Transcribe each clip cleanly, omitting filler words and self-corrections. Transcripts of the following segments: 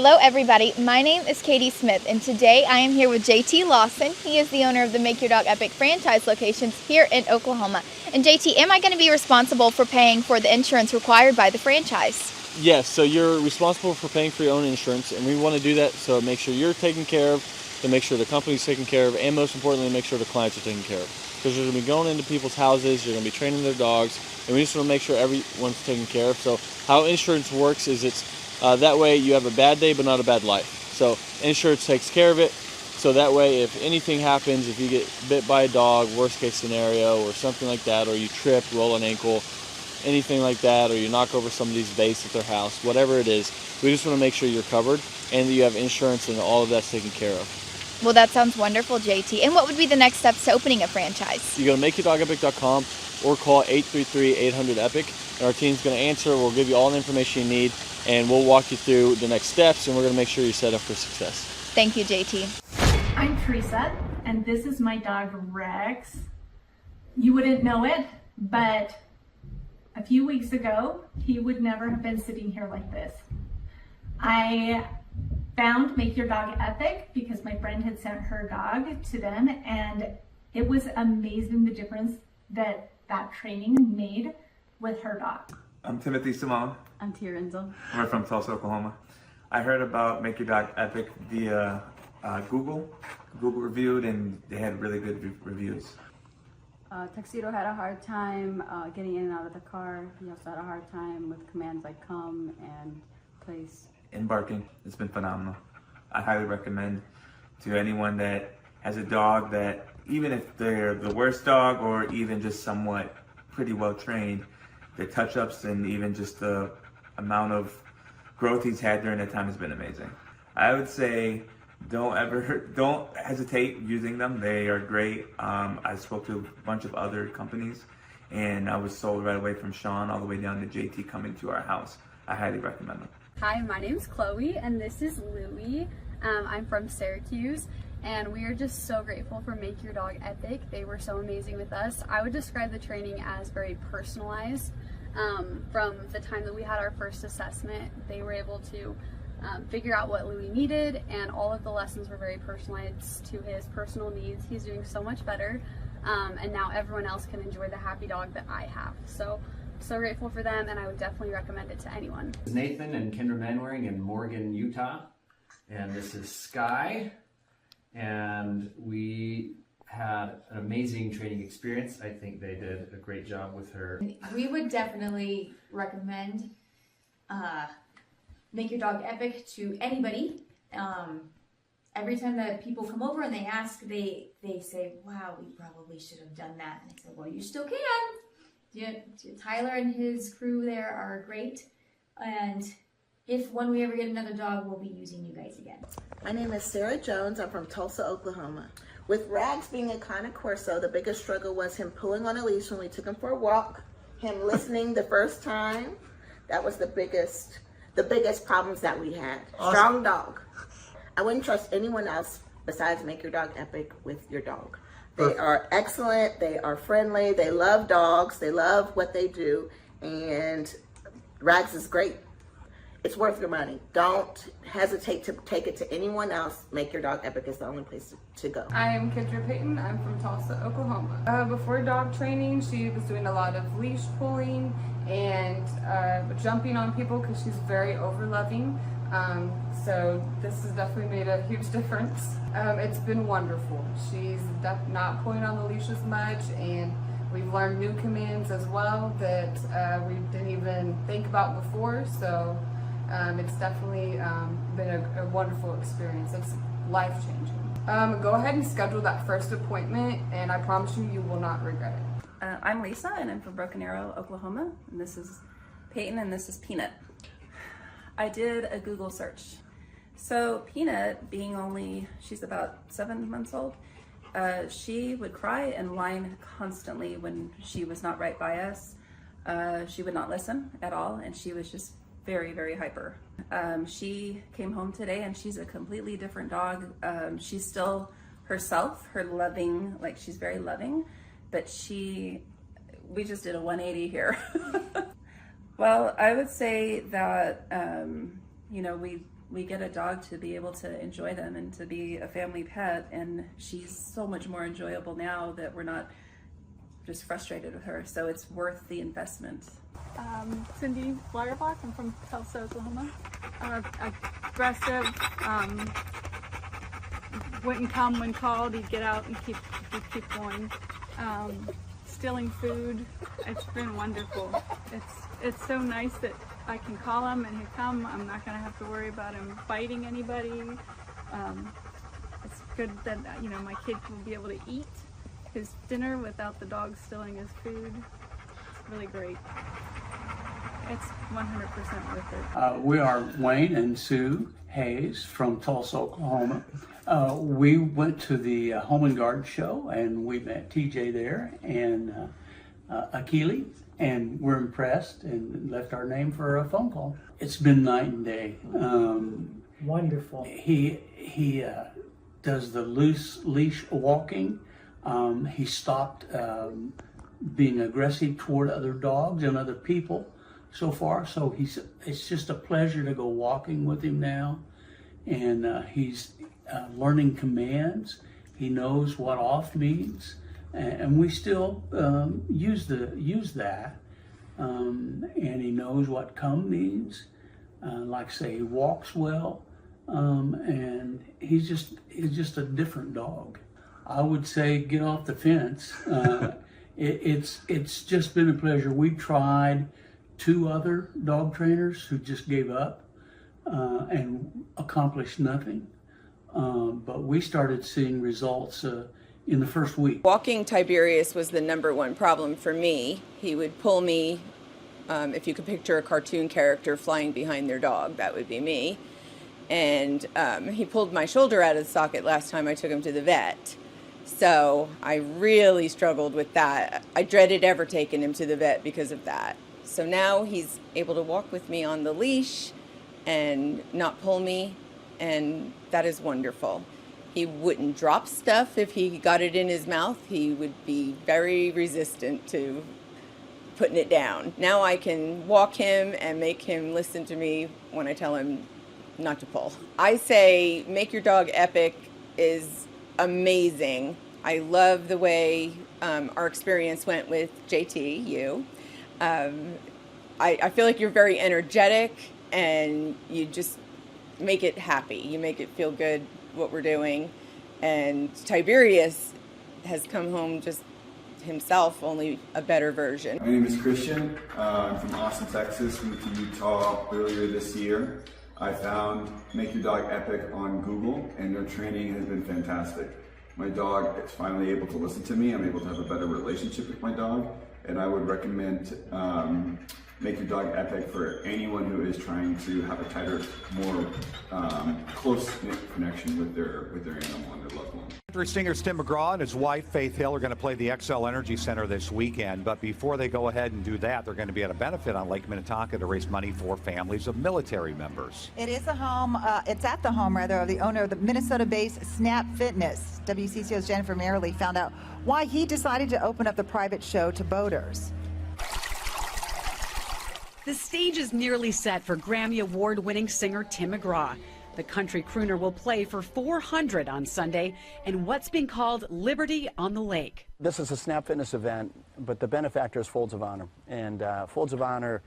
Hello everybody, my name is Katie Smith and today I am here with JT Lawson. He is the owner of the Make Your Dog Epic franchise locations here in Oklahoma. And JT, am I going to be responsible for paying for the insurance required by the franchise? Yes, so you're responsible for paying for your own insurance, and we want to do that so make sure you're taken care of, to make sure the company's taken care of, and most importantly, make sure the clients are taken care of. Because you're going to be going into people's houses, you're going to be training their dogs, and we just want to make sure everyone's taken care of. So how insurance works is that way you have a bad day but not a bad life. So insurance takes care of it, so that way if anything happens, if you get bit by a dog, worst case scenario, or something like that, or you trip, roll an ankle, anything like that, or you knock over somebody's vase at their house, whatever it is, we just want to make sure you're covered and that you have insurance and all of that's taken care of. Well, that sounds wonderful, JT. And what would be the next steps to opening a franchise? You go to makeyourdogepic.com or call 833-800-EPIC, and our team's going to answer. We'll give you all the information you need, and we'll walk you through the next steps, and we're going to make sure you're set up for success. Thank you, JT. I'm Teresa, and this is my dog Rex. You wouldn't know it, but a few weeks ago, he would never have been sitting here like this. I found Make Your Dog Epic because my friend had sent her dog to them, and it was amazing the difference that training made with her dog. I'm Timothy Simone. I'm Tia Renzel. We're from Tulsa, Oklahoma. I heard about Make Your Dog Epic via Google. Google reviewed, and they had really good reviews. Tuxedo had a hard time getting in and out of the car. He also had a hard time with commands like come and place. And barking, it's been phenomenal. I highly recommend to anyone that has a dog that, even if they're the worst dog or even just somewhat pretty well trained, the touch-ups and even just the amount of growth he's had during that time has been amazing. I would say don't hesitate using them. They are great. I spoke to a bunch of other companies, and I was sold right away from Sean all the way down to JT coming to our house. I highly recommend them. Hi, my name's Chloe, and this is Louie. I'm from Syracuse, and we are just so grateful for Make Your Dog Epic. They were so amazing with us. I would describe the training as very personalized. From the time that we had our first assessment, they were able to figure out what Louie needed, and all of the lessons were very personalized to his personal needs. He's doing so much better, and now everyone else can enjoy the happy dog that I have. So grateful for them, and I would definitely recommend it to anyone. This is Nathan and Kendra Manwaring in Morgan, Utah, and this is Sky, and we had an amazing training experience. I think they did a great job with her. We would definitely recommend Make Your Dog Epic to anybody. Every time that people come over and they ask, they say, wow, we probably should have done that. And I said, well, you still can. Yeah, Tyler and his crew there are great. And when we ever get another dog, we'll be using you guys again. My name is Sarah Jones. I'm from Tulsa, Oklahoma. With Rags being a Cane Corso, the biggest struggle was him pulling on a leash when we took him for a walk, him listening the first time. That was the biggest problems that we had. Awesome. Strong dog. I wouldn't trust anyone else besides Make Your Dog Epic with your dog. They are excellent, they are friendly, they love dogs, they love what they do, and Rags is great. It's worth your money. Don't hesitate to take it to anyone else. Make Your Dog Epic is the only place to go. I am Kendra Payton. I'm from Tulsa, Oklahoma. Before dog training, she was doing a lot of leash pulling and jumping on people because she's very over-loving. So this has definitely made a huge difference. It's been wonderful. She's not pulling on the leash as much, and we've learned new commands as well that we didn't even think about before. So it's definitely been a wonderful experience. It's life-changing. Go ahead and schedule that first appointment, and I promise you, you will not regret it. I'm Lisa, and I'm from Broken Arrow, Oklahoma. And this is Peyton, and this is Peanut. I did a Google search. So Peanut, she's about 7 months old, she would cry and whine constantly when she was not right by us. She would not listen at all, and she was just very, very hyper. She came home today, and she's a completely different dog. She's still herself, she's very loving, but we just did a 180 here. Well, I would say that, we we get a dog to be able to enjoy them and to be a family pet, and she's so much more enjoyable now that we're not just frustrated with her, so it's worth the investment. Cindy Flyerbock, I'm from Tulsa, Oklahoma. Aggressive, wouldn't come when called, he'd get out and keep going. Stealing food, it's been wonderful. It's so nice that I can call him and he'll come. I'm not going to have to worry about him biting anybody. It's good that, you know, my kid will be able to eat his dinner without the dog stealing his food. It's really great. It's 100% worth it. We are Wayne and Sue Hayes from Tulsa, Oklahoma. We went to the Home and Garden show and we met TJ there and Akili, and we're impressed and left our name for a phone call. It's been night and day. Wonderful. He does the loose leash walking. He stopped being aggressive toward other dogs and other people so far. So it's just a pleasure to go walking with him now. And he's learning commands. He knows what off means. And we still use that. And he knows what come means. Like I say, he walks well. And he's just a different dog. I would say get off the fence. It's just been a pleasure. We've tried 2 other dog trainers who just gave up and accomplished nothing. But we started seeing results in the first week. Walking Tiberius was the #1 problem for me. He would pull me, if you could picture a cartoon character flying behind their dog, that would be me. And he pulled my shoulder out of the socket last time I took him to the vet. So I really struggled with that. I dreaded ever taking him to the vet because of that. So now he's able to walk with me on the leash and not pull me, and that is wonderful. He wouldn't drop stuff if he got it in his mouth. He would be very resistant to putting it down. Now I can walk him and make him listen to me when I tell him not to pull. I say Make Your Dog Epic is amazing. I love the way our experience went with JT, you. I feel like you're very energetic and you just make it happy. You make it feel good what we're doing. And Tiberius has come home just himself, only a better version. My name is Christian. I'm from Austin, Texas. Moved to Utah earlier this year. I found Make Your Dog Epic on Google, and their training has been fantastic. My dog is finally able to listen to me. I'm able to have a better relationship with my dog, and I would recommend Make Your Dog Epic for anyone who is trying to have a tighter, more close-knit connection with their animal and their loved one. Country singers Tim McGraw and his wife Faith Hill are going to play the XL Energy Center this weekend, but before they go ahead and do that, they're going to be at a benefit on Lake Minnetonka to raise money for families of military members. It is a home, it's at the home rather of the owner of the Minnesota-based Snap Fitness. WCCO's Jennifer Merrily found out why he decided to open up the private show to boaters. The stage is nearly set for Grammy Award-winning singer Tim McGraw. The country crooner will play for 400 on Sunday in what's being called Liberty on the Lake. This is a Snap Fitness event, but the benefactor is Folds of Honor. And Folds of Honor,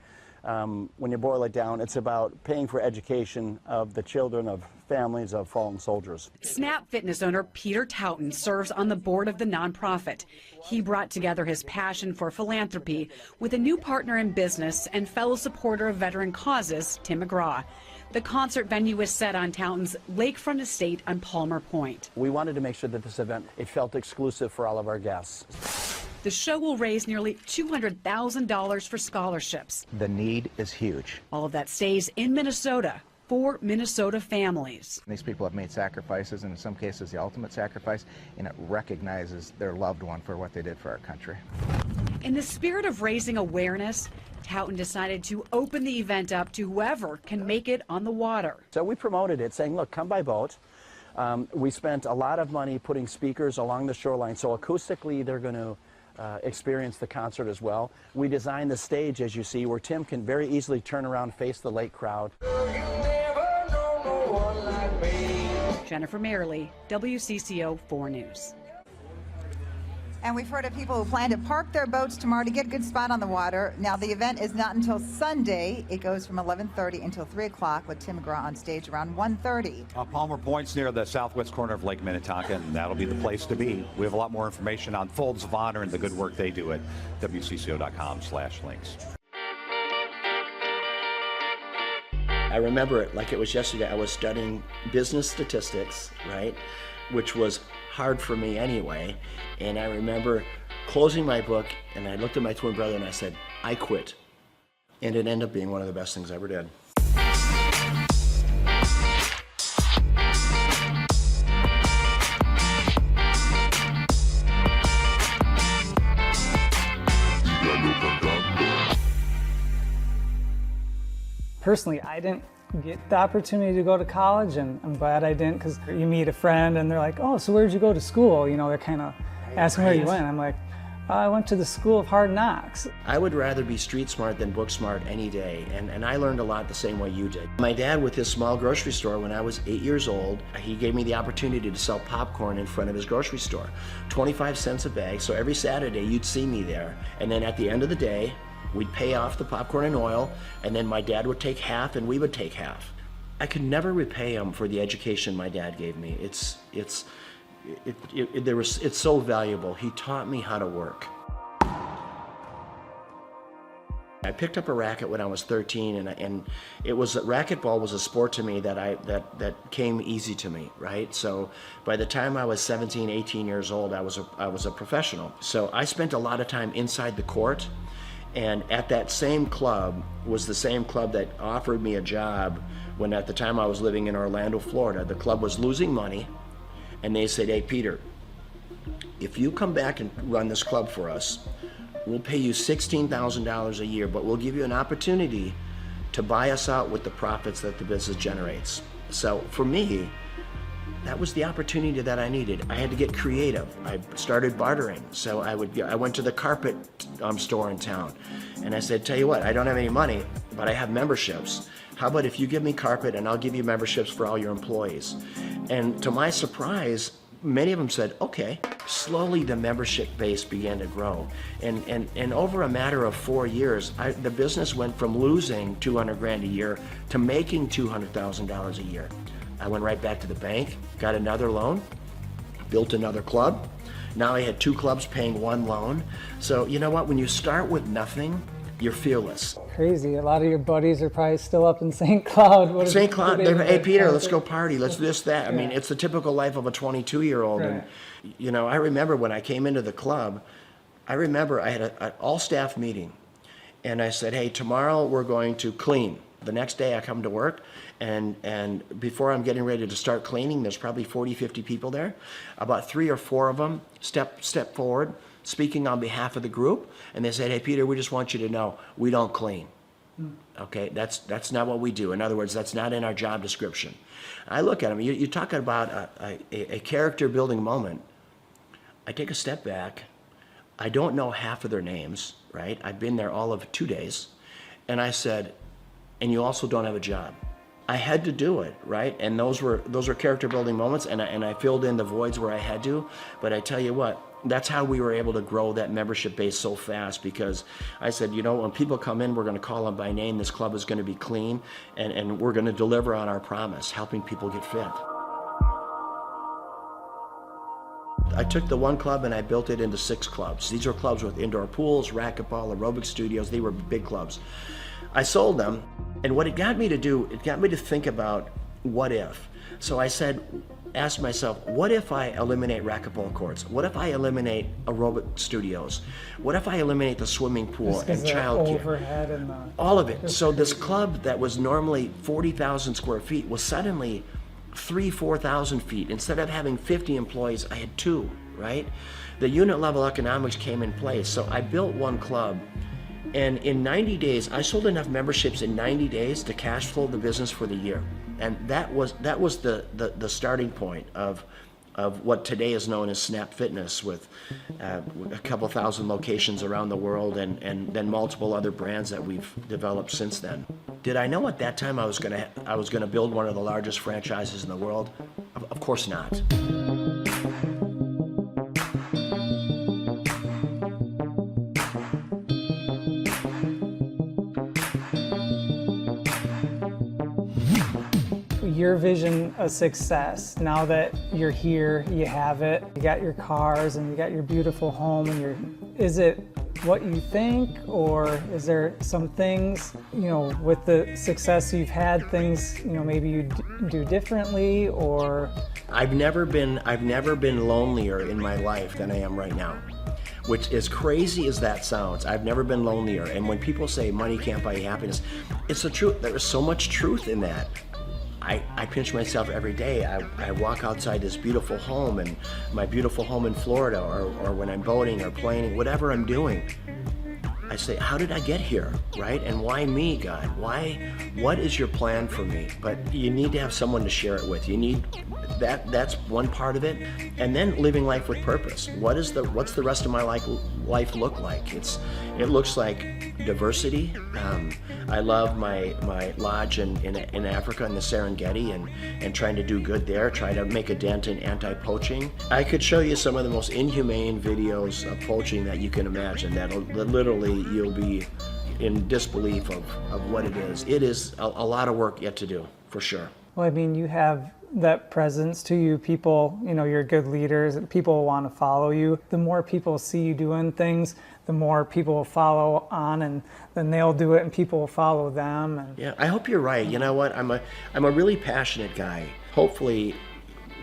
when you boil it down, it's about paying for education of the children of families of fallen soldiers. Snap Fitness owner Peter Towton serves on the board of the nonprofit. He brought together his passion for philanthropy with a new partner in business and fellow supporter of veteran causes, Tim McGraw. The concert venue is set on Towton's lakefront estate on Palmer Point. We wanted to make sure that this event, it felt exclusive for all of our guests. The show will raise nearly $200,000 for scholarships. The need is huge. All of that stays in Minnesota for Minnesota families. These people have made sacrifices, and in some cases the ultimate sacrifice, and it recognizes their loved one for what they did for our country. In the spirit of raising awareness, Towton decided to open the event up to whoever can make it on the water. So we promoted it, saying, look, come by boat. We spent a lot of money putting speakers along the shoreline, so acoustically they're going to experience the concert as well. We designed the stage, as you see, where Tim can very easily turn around, face the lake crowd. Jennifer Merrily, WCCO 4 News. And we've heard of people who plan to park their boats tomorrow to get a good spot on the water. Now, the event is not until Sunday. It goes from 11:30 until 3 o'clock with Tim McGraw on stage around 1:30. Palmer Point's near the southwest corner of Lake Minnetonka, and that'll be the place to be. We have a lot more information on Folds of Honor and the good work they do at WCCO.com/links. I remember it like it was yesterday. I was studying business statistics, right, which was hard for me anyway. And I remember closing my book, and I looked at my twin brother and I said, I quit. And it ended up being one of the best things I ever did. Personally, I didn't get the opportunity to go to college, and I'm glad I didn't, because you meet a friend and they're like, oh, so where'd you go to school? You know, they're kind of asking where you went. I'm like, I went to the School of Hard Knocks. I would rather be street smart than book smart any day, and I learned a lot the same way you did. My dad, with his small grocery store, when I was 8 years old, he gave me the opportunity to sell popcorn in front of his grocery store. 25 cents a bag, so every Saturday you'd see me there, and then at the end of the day, we'd pay off the popcorn and oil, and then my dad would take half and we would take half. I could never repay him for the education my dad gave me. It's so valuable. He taught me how to work. I picked up a racket when I was 13, and racquetball was a sport to me that came easy to me, right? So by the time I was 17, 18 years old, I was a professional. So I spent a lot of time inside the court. And at that same club was the same club that offered me a job when at the time I was living in Orlando, Florida. The club was losing money, and they said, hey, Peter, if you come back and run this club for us, we'll pay you $16,000 a year, but we'll give you an opportunity to buy us out with the profits that the business generates. So for me, that was the opportunity that I needed. I had to get creative. I started bartering. So I went to the carpet store in town, and I said, tell you what, I don't have any money, but I have memberships. How about if you give me carpet and I'll give you memberships for all your employees? And to my surprise, many of them said, okay. Slowly the membership base began to grow. And over a matter of 4 years, the business went from losing $200,000 a year to making $200,000 a year. I went right back to the bank, got another loan, built another club. Now I had 2 clubs paying 1 loan. So you know what, when you start with nothing, you're fearless. Crazy. A lot of your buddies are probably still up in St. Cloud. St. Cloud, hey Peter, let's go party, let's do this, that. I mean, it's the typical life of a 22-year-old. Right. And you know, I remember when I came into the club, I had an all-staff meeting. And I said, hey, tomorrow we're going to clean. The next day I come to work, and before I'm getting ready to start cleaning, there's probably 40, 50 people there. About 3 or 4 of them step forward, speaking on behalf of the group, and they said, hey, Peter, we just want you to know, we don't clean. Okay, that's not what we do. In other words, that's not in our job description. I look at them, you're talking about a character building moment. I take a step back. I don't know half of their names, right? I've been there all of 2 days. And I said, and you also don't have a job. I had to do it, right? And those were character building moments, and I filled in the voids where I had to. But I tell you what, that's how we were able to grow that membership base so fast, because I said, you know, when people come in, we're going to call them by name. This club is going to be clean, and we're going to deliver on our promise, helping people get fit. I took the 1 club and I built it into 6 clubs. These are clubs with indoor pools, racquetball, aerobic studios. They were big clubs. I sold them, and what it got me to do, it got me to think about what if. So I asked myself, what if I eliminate racquetball courts? What if I eliminate aerobic studios? What if I eliminate the swimming pool and childcare? All of it. So this club that was normally 40,000 square feet was suddenly 4,000 feet. Instead of having 50 employees, I had 2, right? The unit level economics came in place. So I built 1 club. And in 90 days, I sold enough memberships in 90 days to cash flow the business for the year. And that was the starting point of of what today is known as Snap Fitness, with a couple thousand locations around the world, and then multiple other brands that we've developed since then. Did I know at that time I was gonna build one of the largest franchises in the world? Of course not. Your vision of success, now that you're here, you have it, you got your cars and you got your beautiful home, and is it what you think, or is there some things, with the success you've had, things, maybe you do differently, or? I've never been lonelier in my life than I am right now. Which, as crazy as that sounds, I've never been lonelier. And when people say money can't buy you happiness, it's the truth. There is so much truth in that. I pinch myself every day. I walk outside this beautiful home, and my beautiful home in Florida, or when I'm boating or playing, whatever I'm doing, I say, how did I get here, right? And why me, God? What is your plan for me? But you need to have someone to share it with. You need that's one part of it. And then living life with purpose. What's the rest of my life look like? It looks like diversity. I love my lodge in Africa, in the Serengeti, and trying to do good there, try to make a dent in anti-poaching. I could show you some of the most inhumane videos of poaching that you can imagine, that literally you'll be in disbelief of what it is. It is a lot of work yet to do, for sure. Well, I mean, you have that presence to you. People, you're good leaders, and people want to follow you. The more people see you doing things, the more people will follow on, and then they'll do it and people will follow them. And yeah, I hope you're right. You know what? I'm a really passionate guy. Hopefully,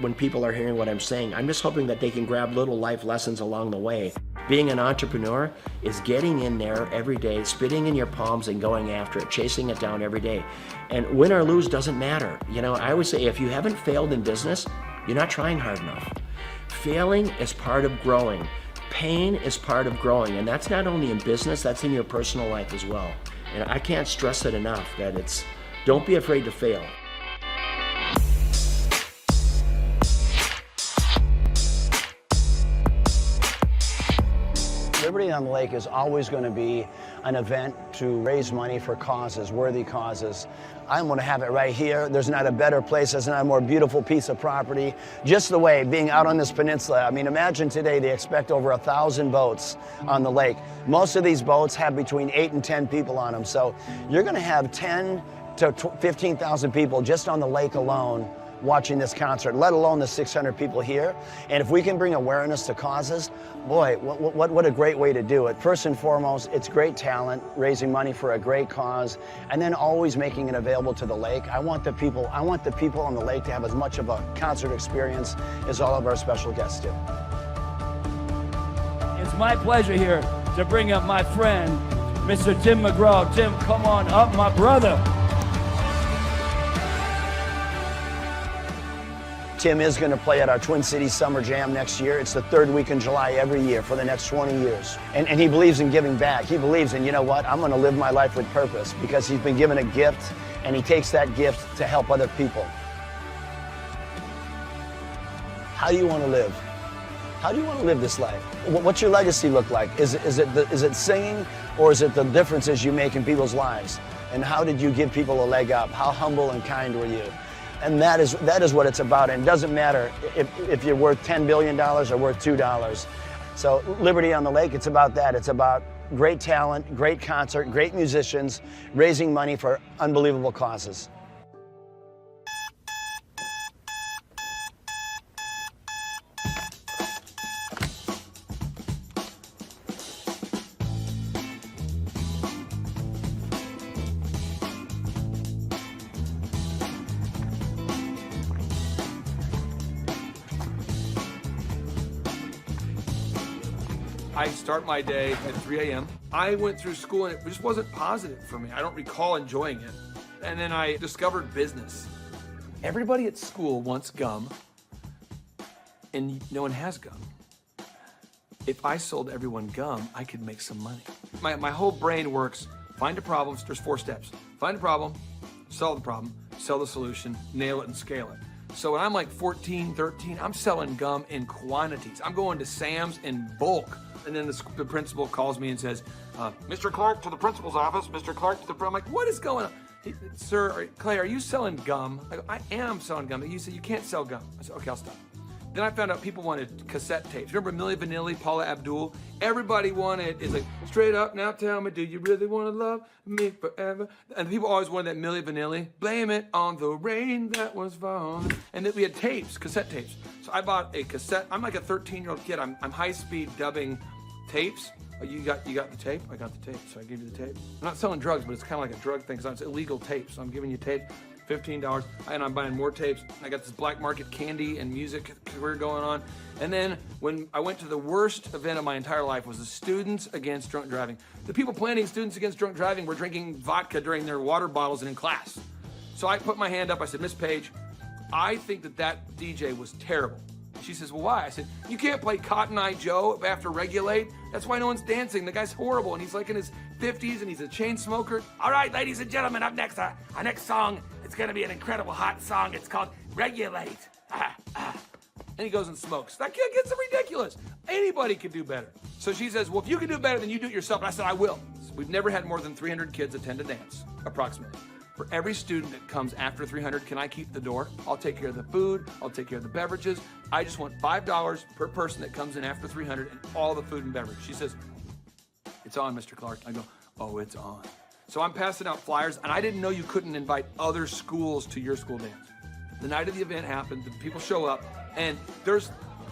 when people are hearing what I'm saying, I'm just hoping that they can grab little life lessons along the way. Being an entrepreneur is getting in there every day, spitting in your palms and going after it, chasing it down every day. And win or lose doesn't matter. I always say, if you haven't failed in business, you're not trying hard enough. Failing is part of growing. Pain is part of growing, and that's not only in business, that's in your personal life as well. And I can't stress it enough that don't be afraid to fail. Liberty on the Lake is always going to be an event to raise money for causes, worthy causes. I'm going to have it right here. There's not a better place. There's not a more beautiful piece of property. Just the way, being out on this peninsula. I mean, imagine today they expect over 1,000 boats on the lake. Most of these boats have between 8 and 10 people on them. So you're going to have 10 to 15,000 people just on the lake alone watching this concert, let alone the 600 people here. And if we can bring awareness to causes, boy, what a great way to do it. First and foremost, it's great talent, raising money for a great cause, and then always making it available to the lake. I want the people on the lake to have as much of a concert experience as all of our special guests do. It's my pleasure here to bring up my friend, Mr. Tim McGraw. Tim, come on up, my brother. Tim is going to play at our Twin Cities Summer Jam next year. It's the third week in July every year for the next 20 years. And he believes in giving back. He believes in, you know what, I'm going to live my life with purpose, because he's been given a gift, and he takes that gift to help other people. How do you want to live? How do you want to live this life? What's your legacy look like? Is it singing, or is it the differences you make in people's lives? And how did you give people a leg up? How humble and kind were you? And that is what it's about. And it doesn't matter if you're worth $10 billion or worth $2. So Liberty on the Lake, it's about that. It's about great talent, great concert, great musicians, raising money for unbelievable causes. I start my day at 3 a.m. I went through school and it just wasn't positive for me. I don't recall enjoying it. And then I discovered business. Everybody at school wants gum, and no one has gum. If I sold everyone gum, I could make some money. My whole brain works, find a problem, there's 4 steps. Find a problem, solve the problem, sell the solution, nail it and scale it. So when I'm like 14, 13, I'm selling gum in quantities. I'm going to Sam's in bulk. And then the principal calls me and says, Mr. Clark to the principal's office, Mr. Clark to the, I'm like, what is going on? Sir, Clay, are you selling gum? I go, I am selling gum. He said, you can't sell gum. I said, okay, I'll stop. Then I found out people wanted cassette tapes. Remember Milli Vanilli, Paula Abdul? Everybody wanted, it's like, straight up, now tell me, do you really want to love me forever? And people always wanted that Milli Vanilli. Blame it on the rain that was falling. And then we had tapes, cassette tapes. So I bought a cassette. I'm like a 13-year-old kid. I'm high-speed dubbing tapes. Oh, you got the tape? I got the tape, so I gave you the tape. I'm not selling drugs, but it's kind of like a drug thing, because it's illegal tape. So I'm giving you tape. $15, and I'm buying more tapes. I got this black market candy and music career going on. And then when I went to the worst event of my entire life was the Students Against Drunk Driving. The people planning Students Against Drunk Driving were drinking vodka during their water bottles and in class. So I put my hand up, I said, Miss Page, I think that DJ was terrible. She says, well, why? I said, you can't play Cotton Eye Joe after Regulate. That's why no one's dancing. The guy's horrible, and he's like in his 50s, and he's a chain smoker. All right, ladies and gentlemen, up next, our next song, it's gonna be an incredible hot song. It's called Regulate. And he goes and smokes. That kid gets ridiculous. Anybody could do better. So she says, well, if you can do better, then you do it yourself. And I said, I will. We've never had more than 300 kids attend a dance, approximately. For every student that comes after 300, can I keep the door? I'll take care of the food. I'll take care of the beverages. I just want $5 per person that comes in after 300 and all the food and beverage. She says, it's on, Mr. Clark. I go, oh, it's on. So I'm passing out flyers, and I didn't know you couldn't invite other schools to your school dance. The night of the event happened, the people show up, and there's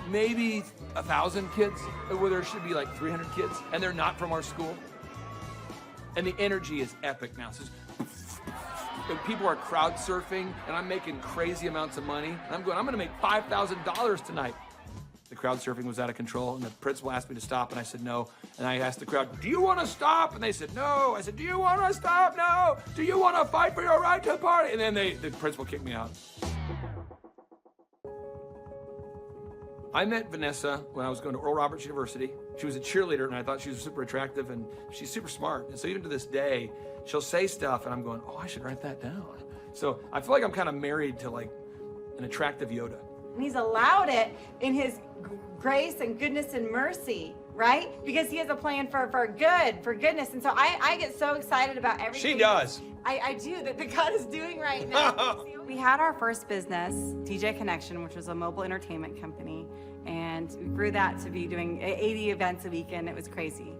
maybe 1,000 kids, where there should be like 300 kids, and they're not from our school. And the energy is epic now. So people are crowd surfing, and I'm making crazy amounts of money. And I'm gonna make $5,000 tonight. The crowd surfing was out of control, and the principal asked me to stop, and I said no. And I asked the crowd, do you want to stop? And they said no. I said, do you want to stop? No. Do you want to fight for your right to party? And then the principal kicked me out. I met Vanessa when I was going to Oral Roberts University. She was a cheerleader, and I thought she was super attractive, and she's super smart. And so even to this day, she'll say stuff, and I'm going, oh, I should write that down. So I feel like I'm kind of married to like an attractive Yoda. And he's allowed it in his grace and goodness and mercy, right? Because he has a plan for goodness. And so I get so excited about everything. She does. I do, that God is doing right now. We had our first business, DJ Connection, which was a mobile entertainment company. And we grew that to be doing 80 events a weekend. It was crazy.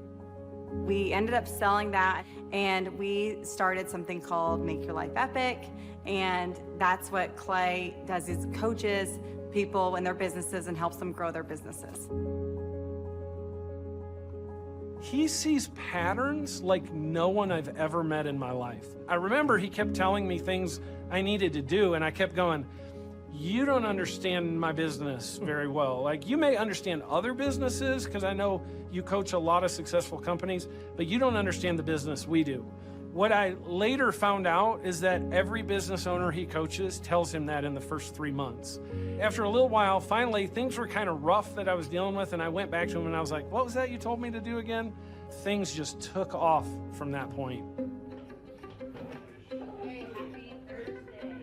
We ended up selling that, and we started something called Make Your Life Epic. And that's what Clay does, is coaches people in their businesses and helps them grow their businesses. He sees patterns like no one I've ever met in my life. I remember he kept telling me things I needed to do, and I kept going, you don't understand my business very well. Like, you may understand other businesses, because I know you coach a lot of successful companies, but you don't understand the business we do. What I later found out is that every business owner he coaches tells him that in the first 3 months. After a little while, finally, things were kind of rough that I was dealing with, and I went back to him and I was like, what was that you told me to do again? Things just took off from that point.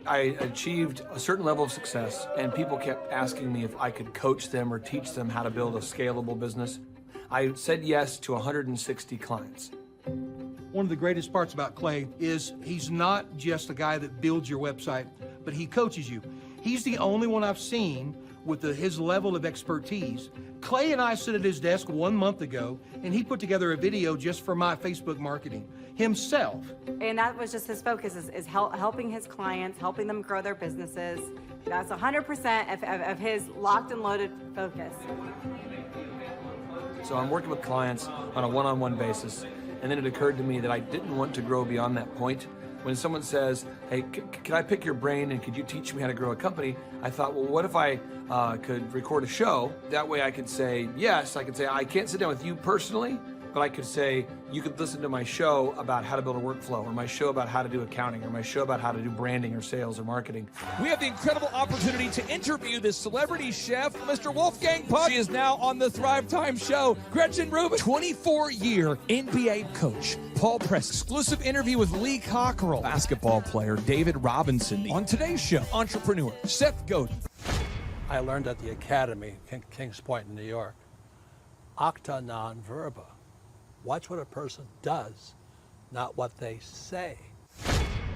I achieved a certain level of success, and people kept asking me if I could coach them or teach them how to build a scalable business. I said yes to 160 clients. One of the greatest parts about Clay is he's not just a guy that builds your website, but he coaches you. He's the only one I've seen with his level of expertise. Clay and I stood at his desk 1 month ago, and he put together a video just for my Facebook marketing himself. And that was just his focus, is helping his clients, helping them grow their businesses. That's 100% of his locked and loaded focus. So I'm working with clients on a one-on-one basis, and then it occurred to me that I didn't want to grow beyond that point. When someone says, hey, can I pick your brain and could you teach me how to grow a company? I thought, well, what if I could record a show? That way I could say, yes, I could say, I can't sit down with you personally, But I could say, you could listen to my show about how to build a workflow, or my show about how to do accounting, or my show about how to do branding or sales or marketing. We have the incredible opportunity to interview this celebrity chef, Mr. Wolfgang Puck. She is now on the Thrive Time show. Gretchen Rubin, 24-year NBA coach. Paul Press, exclusive interview with Lee Cockrell. Basketball player David Robinson. On today's show, entrepreneur Seth Godin. I learned at the Academy, Kings Point in New York, acta non verba. Watch what a person does, not what they say.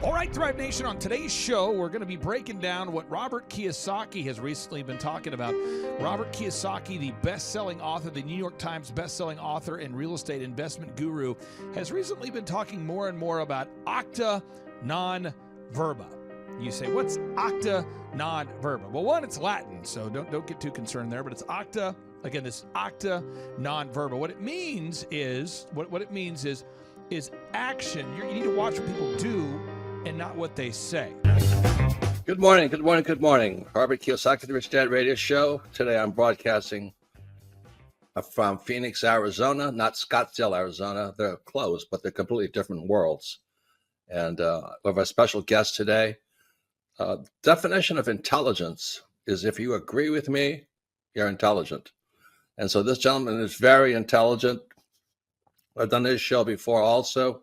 All right, Thrive Nation, on today's show, we're going to be breaking down what Robert Kiyosaki has recently been talking about. Robert Kiyosaki, the best-selling author, the New York Times best-selling author and real estate investment guru, has recently been talking more and more about acta non verba. You say, what's acta non verba? Well, one, it's Latin, so don't get too concerned there, but it's acta. Again, this acta non verba. What it means is is action. You need to watch what people do and not what they say. Good morning, good morning, good morning. Robert Kiyosaki, the Rich Dad Radio Show. Today I'm broadcasting from Phoenix, Arizona, not Scottsdale, Arizona. They're close, but they're completely different worlds. And we have a special guest today. Definition of intelligence is if you agree with me, you're intelligent. And so this gentleman is very intelligent. I've done this show before also,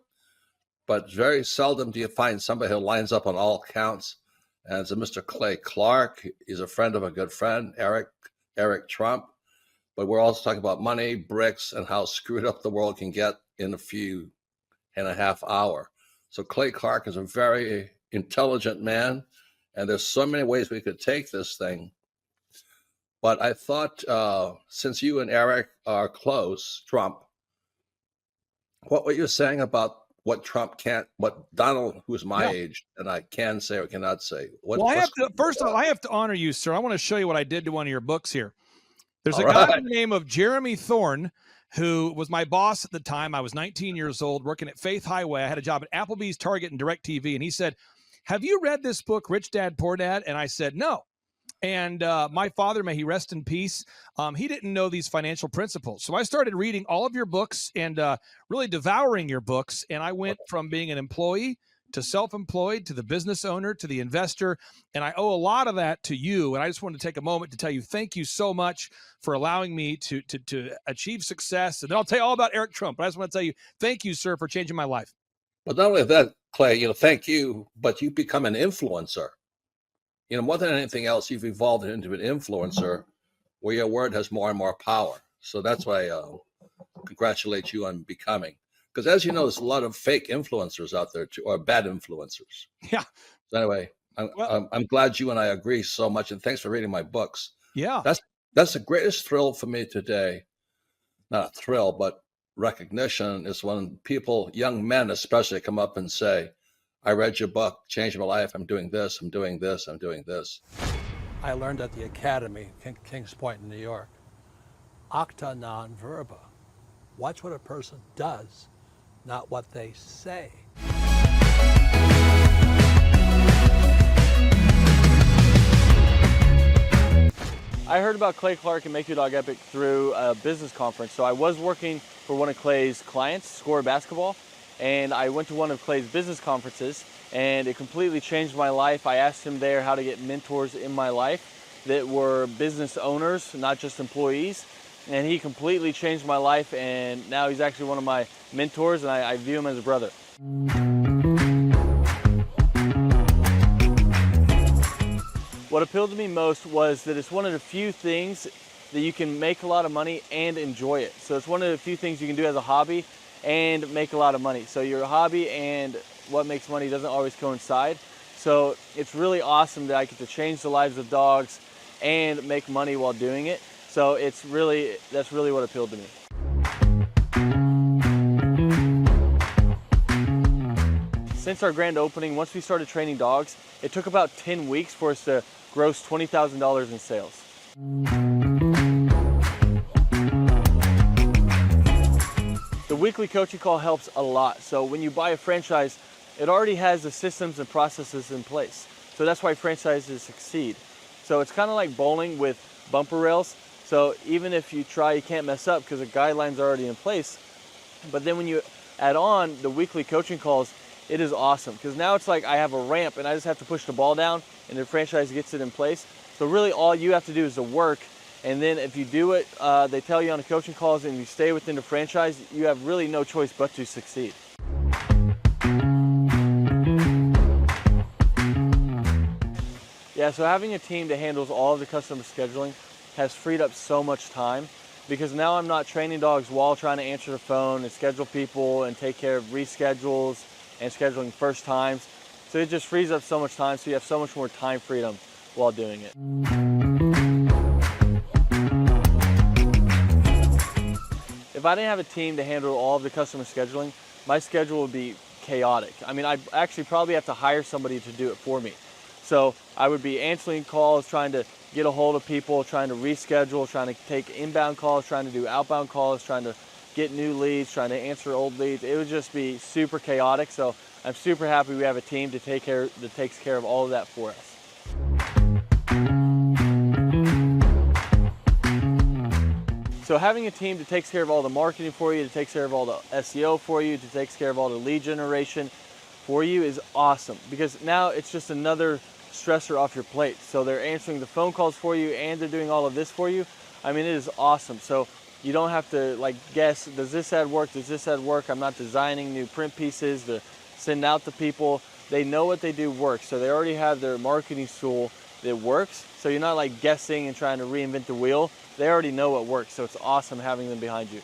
but very seldom do you find somebody who lines up on all counts. And it's a Mr. Clay Clark. He's a friend of a good friend, Eric Trump. But we're also talking about money, bricks, and how screwed up the world can get in a few and a half hour. So Clay Clark is a very intelligent man, and there's so many ways we could take this thing. But I thought, since you and Eric are close, Trump, what were you saying about what Trump can't, what Donald, who's my age, and I can say or cannot say? First of all, I have to honor you, sir. I want to show you what I did to one of your books here. There's a guy by the name of Jeremy Thorne, who was my boss at the time. I was 19 years old, working at Faith Highway. I had a job at Applebee's, Target, and DirecTV. And he said, have you read this book, Rich Dad, Poor Dad? And I said, no. And my father, may he rest in peace, he didn't know these financial principles. So I started reading all of your books and really devouring your books. And I went from being an employee to self-employed, to the business owner, to the investor. And I owe a lot of that to you. And I just wanted to take a moment to tell you, thank you so much for allowing me to achieve success. And then I'll tell you all about Eric Trump. But I just want to tell you, thank you, sir, for changing my life. But not only that, Clay, thank you, but you become an influencer. More than anything else, you've evolved into an influencer where your word has more and more power. So that's why I congratulate you on becoming. Because as you know, there's a lot of fake influencers out there, too, or bad influencers. Yeah. So anyway, I'm glad you and I agree so much. And thanks for reading my books. Yeah. That's the greatest thrill for me today. Not a thrill, but recognition is when people, young men especially, come up and say, I read your book, changed my life. I'm doing this, I'm doing this, I'm doing this. I learned at the Academy, Kings Point in New York, acta non verba. Watch what a person does, not what they say. I heard about Clay Clark and Make Your Dog Epic through a business conference. So I was working for one of Clay's clients, Score Basketball, and I went to one of Clay's business conferences, and it completely changed my life. I asked him there how to get mentors in my life that were business owners, not just employees, and he completely changed my life, and now he's actually one of my mentors, and I view him as a brother. What appealed to me most was that it's one of the few things that you can make a lot of money and enjoy it. So it's one of the few things you can do as a hobby and make a lot of money. So your hobby and what makes money doesn't always coincide. So it's really awesome that I get to change the lives of dogs and make money while doing it. So that's really what appealed to me. Since our grand opening, once we started training dogs, it took about 10 weeks for us to gross $20,000 in sales. The weekly coaching call helps a lot. So when you buy a franchise, it already has the systems and processes in place. So that's why franchises succeed. So it's kind of like bowling with bumper rails. So even if you try, you can't mess up because the guidelines are already in place. But then when you add on the weekly coaching calls, it is awesome, because now it's like I have a ramp and I just have to push the ball down and the franchise gets it in place. So really all you have to do is the work, and then if you do it, they tell you on the coaching calls, and you stay within the franchise, you have really no choice but to succeed. Yeah, so having a team that handles all of the customer scheduling has freed up so much time, because now I'm not training dogs while trying to answer the phone and schedule people and take care of reschedules and scheduling first times. So it just frees up so much time, so you have so much more time freedom while doing it. If I didn't have a team to handle all of the customer scheduling, my schedule would be chaotic. I mean, I'd actually probably have to hire somebody to do it for me. So I would be answering calls, trying to get a hold of people, trying to reschedule, trying to take inbound calls, trying to do outbound calls, trying to get new leads, trying to answer old leads. It would just be super chaotic. So I'm super happy we have a team that takes care of all of that for us. So having a team that takes care of all the marketing for you, that takes care of all the SEO for you, that takes care of all the lead generation for you is awesome, because now it's just another stressor off your plate. So they're answering the phone calls for you and they're doing all of this for you. I mean, it is awesome. So you don't have to like guess, does this ad work? Does this ad work? I'm not designing new print pieces to send out to people. They know what they do works. So they already have their marketing tool that works. So you're not like guessing and trying to reinvent the wheel. They already know what works. So it's awesome having them behind you.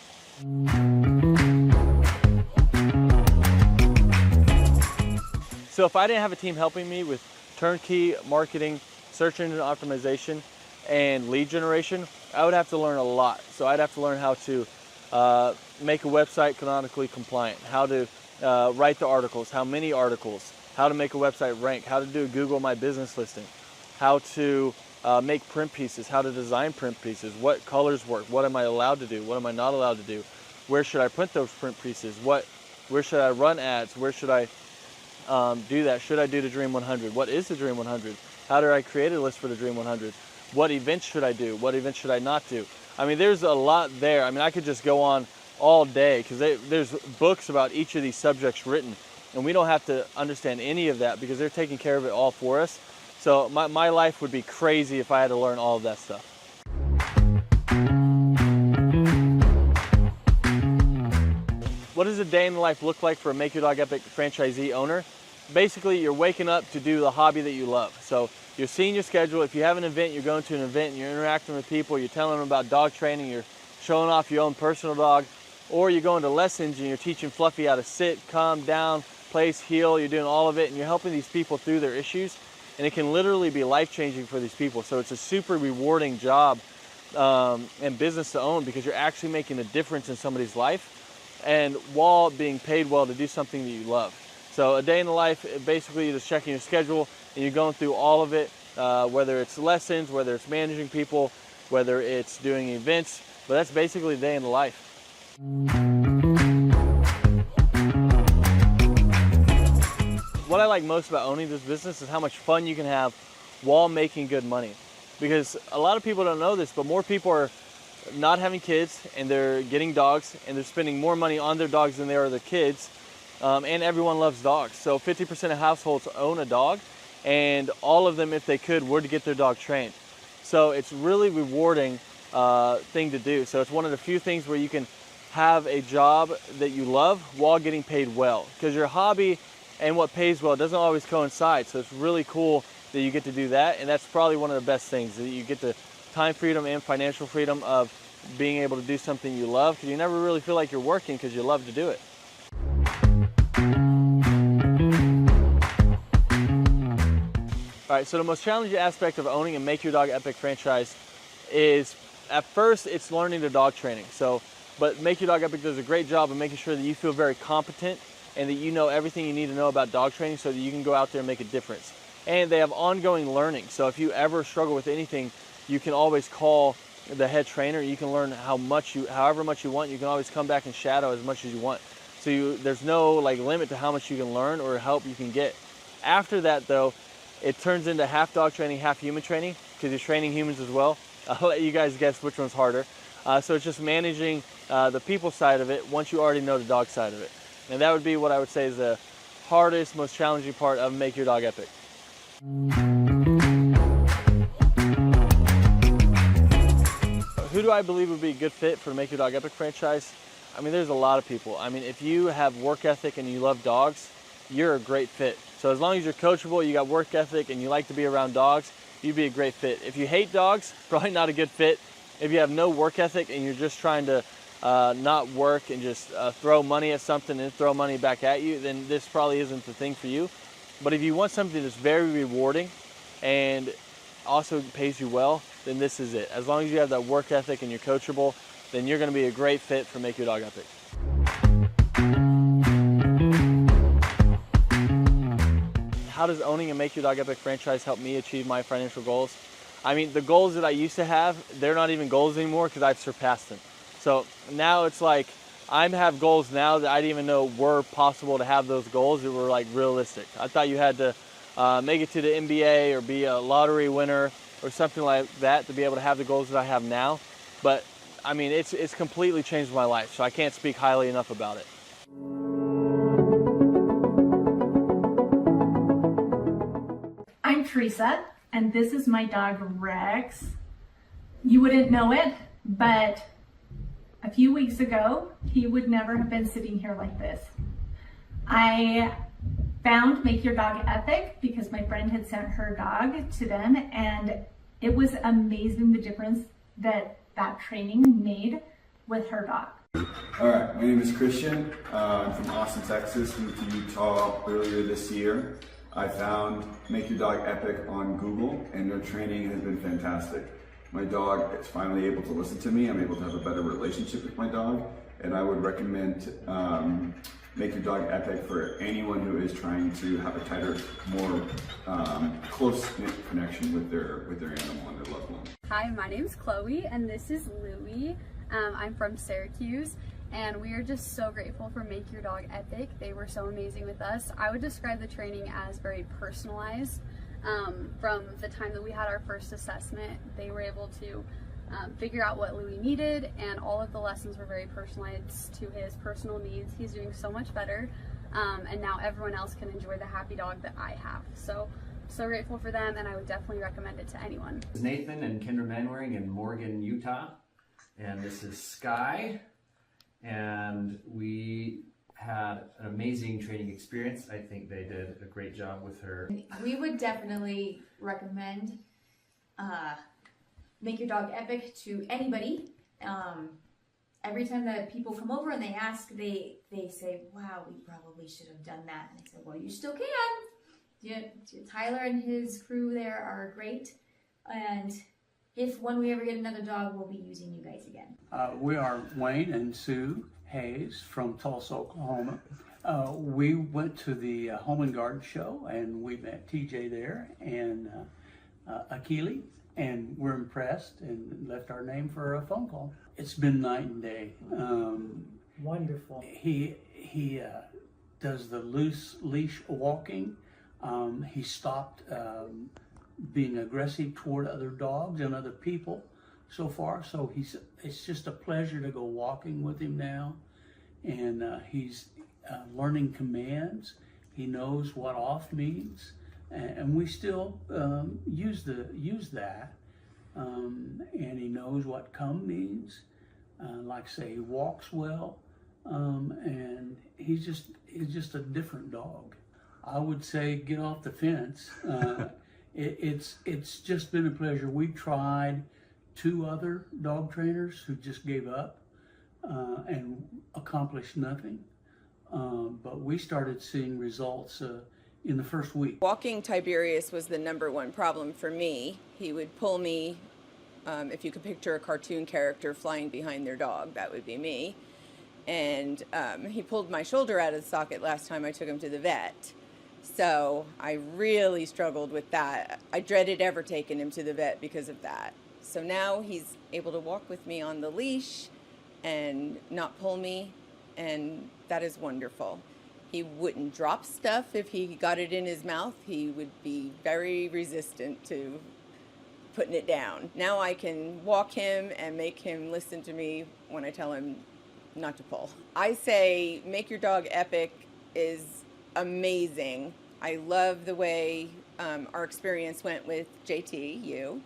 So if I didn't have a team helping me with turnkey marketing, search engine optimization, and lead generation, I would have to learn a lot. So I'd have to learn how to make a website canonically compliant, how to write the articles, how many articles, how to make a website rank, how to do a Google My Business listing, how to make print pieces, how to design print pieces, what colors work, what am I allowed to do, what am I not allowed to do, where should I print those print pieces, where should I run ads, where should I do that, should I do the Dream 100, what is the Dream 100, how do I create a list for the Dream 100, what events should I do, what events should I not do. I mean, there's a lot there. I mean, I could just go on all day, because there's books about each of these subjects written, and we don't have to understand any of that because they're taking care of it all for us. So my life would be crazy if I had to learn all of that stuff. What does a day in the life look like for a Make Your Dog Epic franchisee owner? Basically, you're waking up to do the hobby that you love. So you're seeing your schedule. If you have an event, you're going to an event and you're interacting with people, you're telling them about dog training, you're showing off your own personal dog, or you're going to lessons and you're teaching Fluffy how to sit, calm down, place, heel, you're doing all of it, and you're helping these people through their issues. And it can literally be life-changing for these people. So it's a super rewarding job and business to own, because you're actually making a difference in somebody's life, and while being paid well to do something that you love. So a day in the life, basically you're just checking your schedule and you're going through all of it, whether it's lessons, whether it's managing people, whether it's doing events, but that's basically a day in the life. What I like most about owning this business is how much fun you can have while making good money. Because a lot of people don't know this, but more people are not having kids and they're getting dogs, and they're spending more money on their dogs than they are their kids. And everyone loves dogs. So 50% of households own a dog, and all of them, if they could, would get their dog trained. So it's really rewarding thing to do. So it's one of the few things where you can have a job that you love while getting paid well, because your hobby and what pays well doesn't always coincide. So it's really cool that you get to do that, and that's probably one of the best things, that you get the time freedom and financial freedom of being able to do something you love, because you never really feel like you're working because you love to do it. All right, so the most challenging aspect of owning a Make Your Dog Epic franchise is, at first, it's learning the dog training. But Make Your Dog Epic does a great job of making sure that you feel very competent and that you know everything you need to know about dog training so that you can go out there and make a difference. And they have ongoing learning. So if you ever struggle with anything, you can always call the head trainer. You can learn however much you want. You can always come back and shadow as much as you want. So there's no limit to how much you can learn or help you can get. After that, though, it turns into half dog training, half human training, because you're training humans as well. I'll let you guys guess which one's harder. So it's just managing the people side of it once you already know the dog side of it. And that would be what I would say is the hardest, most challenging part of Make Your Dog Epic. Who do I believe would be a good fit for the Make Your Dog Epic franchise? I mean, there's a lot of people. I mean, if you have work ethic and you love dogs, you're a great fit. So as long as you're coachable, you got work ethic, and you like to be around dogs, you'd be a great fit. If you hate dogs, probably not a good fit. If you have no work ethic and you're just trying to not work and just throw money at something and throw money back at you, then this probably isn't the thing for you. But if you want something that's very rewarding and also pays you well, then this is it. As long as you have that work ethic and you're coachable, then you're going to be a great fit for Make Your Dog Epic. How does owning a Make Your Dog Epic franchise help me achieve my financial goals? I mean, the goals that I used to have, they're not even goals anymore because I've surpassed them. So now it's like I have goals now that I didn't even know were possible to have those goals that were like realistic. I thought you had to make it to the NBA or be a lottery winner or something like that to be able to have the goals that I have now. But I mean, it's completely changed my life, so I can't speak highly enough about it. I'm Teresa, and this is my dog Rex. You wouldn't know it, but a few weeks ago, he would never have been sitting here like this. I found Make Your Dog Epic because my friend had sent her dog to them, and it was amazing the difference that training made with her dog. All right, my name is Christian. I'm from Austin, Texas. Moved to Utah earlier this year. I found Make Your Dog Epic on Google, and their training has been fantastic. My dog is finally able to listen to me. I'm able to have a better relationship with my dog, and I would recommend Make Your Dog Epic for anyone who is trying to have a tighter, more close-knit connection with their animal and their loved one. Hi, my name's Chloe, and this is Louie. I'm from Syracuse, and we are just so grateful for Make Your Dog Epic. They were so amazing with us. I would describe the training as very personalized. From the time that we had our first assessment, they were able to figure out what Louie needed, and all of the lessons were very personalized to his personal needs. He's doing so much better, and now everyone else can enjoy the happy dog that I have. So grateful for them, and I would definitely recommend it to anyone. This is Nathan and Kendra Manwaring in Morgan, Utah, and this is Sky, and we had an amazing training experience. I think they did a great job with her. We would definitely recommend Make Your Dog Epic to anybody. Every time that people come over and they ask, they say, wow, we probably should have done that. And I said, well, you still can. Yeah, Tyler and his crew there are great. And when we ever get another dog, we'll be using you guys again. We are Wayne and Sue Hayes from Tulsa, Oklahoma. We went to the Home and Garden show, and we met TJ there and Akili, and we're impressed and left our name for a phone call. It's been night and day. Wonderful. He does the loose leash walking. He stopped being aggressive toward other dogs and other people so far. So it's just a pleasure to go walking with him now. And he's learning commands. He knows what off means. And we still use that. And he knows what come means. Like say, he walks well. And he's just a different dog. I would say get off the fence. It's just been a pleasure. We tried 2 other dog trainers who just gave up and accomplished nothing. But we started seeing results in the first week. Walking Tiberius was the #1 problem for me. He would pull me, if you could picture a cartoon character flying behind their dog, that would be me. And he pulled my shoulder out of the socket last time I took him to the vet. So I really struggled with that. I dreaded ever taking him to the vet because of that. So now he's able to walk with me on the leash and not pull me, and that is wonderful. He wouldn't drop stuff if he got it in his mouth. He would be very resistant to putting it down. Now I can walk him and make him listen to me when I tell him not to pull. I say make your dog epic is amazing. I love the way our experience went with JT, you.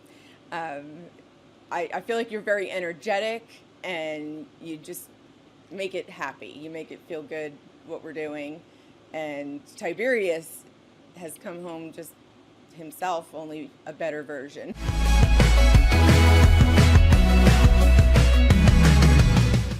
I feel like you're very energetic and you just make it happy. You make it feel good what we're doing. And Tiberius has come home just himself, only a better version.